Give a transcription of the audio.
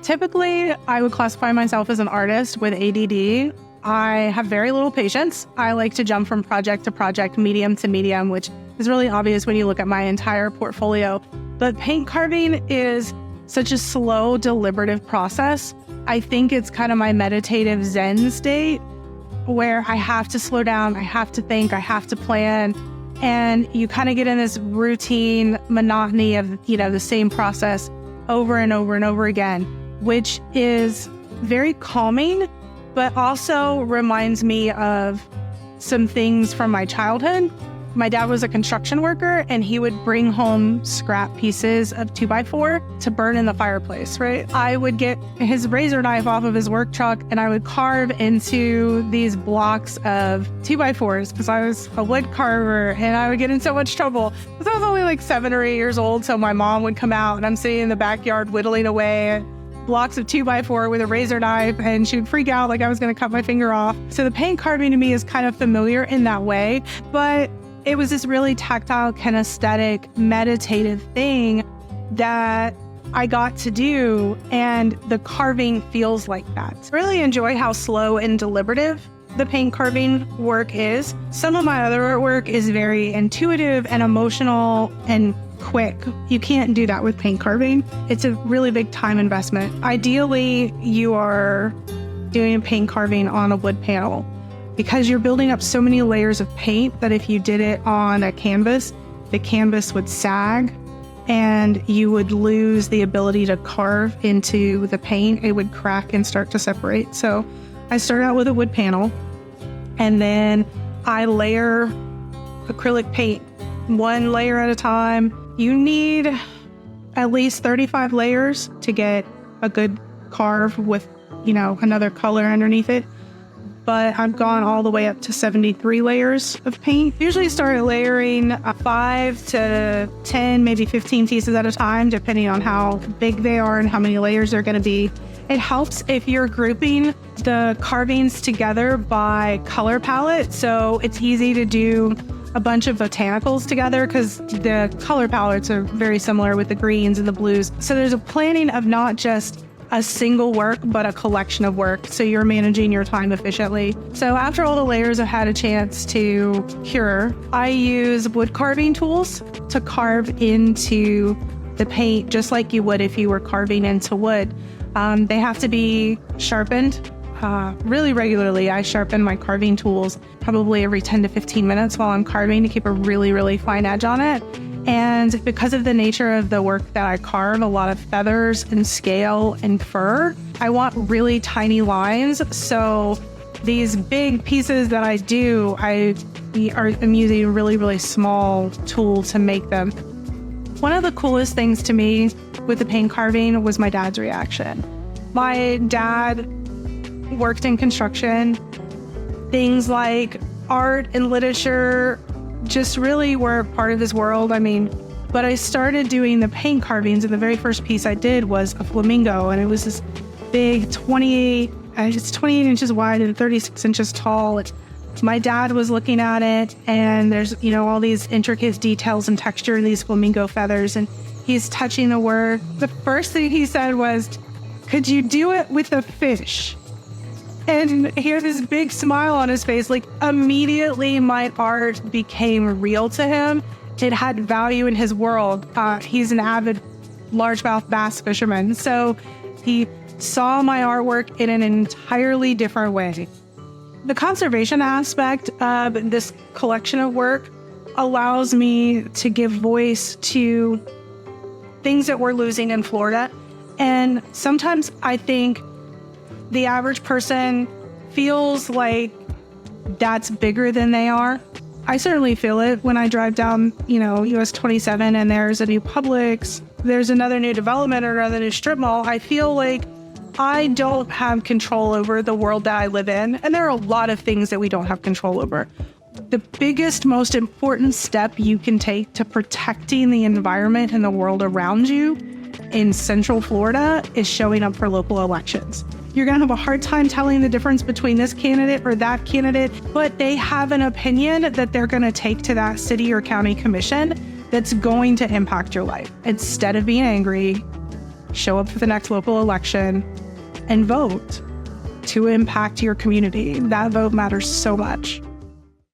Typically, I would classify myself as an artist with ADD. I have very little patience. I like to jump from project to project, medium to medium, which is really obvious when you look at my entire portfolio. But paint carving is such a slow, deliberative process. I think it's kind of my meditative Zen state where I have to slow down, I have to think, I have to plan. And you kind of get in this routine monotony of, the same process over and over and over again, which is very calming, but also reminds me of some things from my childhood. My dad was a construction worker, and he would bring home scrap pieces of 2x4 to burn in the fireplace, right? I would get his razor knife off of his work truck, and I would carve into these blocks of 2x4s because I was a wood carver, and I would get in so much trouble because I was only like 7 or 8 years old. So my mom would come out, and I'm sitting in the backyard whittling away blocks of 2x4 with a razor knife, and she would freak out like I was going to cut my finger off. So the paint carving to me is kind of familiar in that way, but it was this really tactile, kinesthetic, meditative thing that I got to do, and the carving feels like that. I really enjoy how slow and deliberative the paint carving work is. Some of my other artwork is very intuitive and emotional and quick. You can't do that with paint carving. It's a really big time investment. Ideally, you are doing paint carving on a wood panel, because you're building up so many layers of paint that if you did it on a canvas, the canvas would sag and you would lose the ability to carve into the paint. It would crack and start to separate. So I start out with a wood panel, and then I layer acrylic paint one layer at a time. You need at least 35 layers to get a good carve with, another color underneath it. But I've gone all the way up to 73 layers of paint. Usually start layering 5 to 10, maybe 15 pieces at a time, depending on how big they are and how many layers they're going to be. It helps if you're grouping the carvings together by color palette. So it's easy to do a bunch of botanicals together because the color palettes are very similar with the greens and the blues. So there's a planning of not just a single work, but a collection of work, so you're managing your time efficiently. So after all the layers have had a chance to cure, I use wood carving tools to carve into the paint just like you would if you were carving into wood. They have to be sharpened really regularly. I sharpen my carving tools probably every 10 to 15 minutes while I'm carving to keep a really, really fine edge on it. And because of the nature of the work that I carve, a lot of feathers and scale and fur, I want really tiny lines. So these big pieces that I do, I'm using a really, really small tool to make them. One of the coolest things to me with the paint carving was my dad's reaction. My dad worked in construction. Things like art and literature just really were part of his world. But I started doing the paint carvings, and the very first piece I did was a flamingo, and it was this big 28 inches wide and 36 inches tall. My dad was looking at it, and there's, all these intricate details and texture in these flamingo feathers, and he's touching the work. The first thing he said was, "Could you do it with a fish?" And he had this big smile on his face. Like, immediately my art became real to him. It had value in his world. He's an avid largemouth bass fisherman. So he saw my artwork in an entirely different way. The conservation aspect of this collection of work allows me to give voice to things that we're losing in Florida. And sometimes I think the average person feels like that's bigger than they are. I certainly feel it when I drive down, US 27 and there's a new Publix, there's another new development or another new strip mall. I feel like I don't have control over the world that I live in. And there are a lot of things that we don't have control over. The biggest, most important step you can take to protecting the environment and the world around you in Central Florida is showing up for local elections. You're going to have a hard time telling the difference between this candidate or that candidate, but they have an opinion that they're going to take to that city or county commission that's going to impact your life. Instead of being angry, show up for the next local election, and vote to impact your community. That vote matters so much.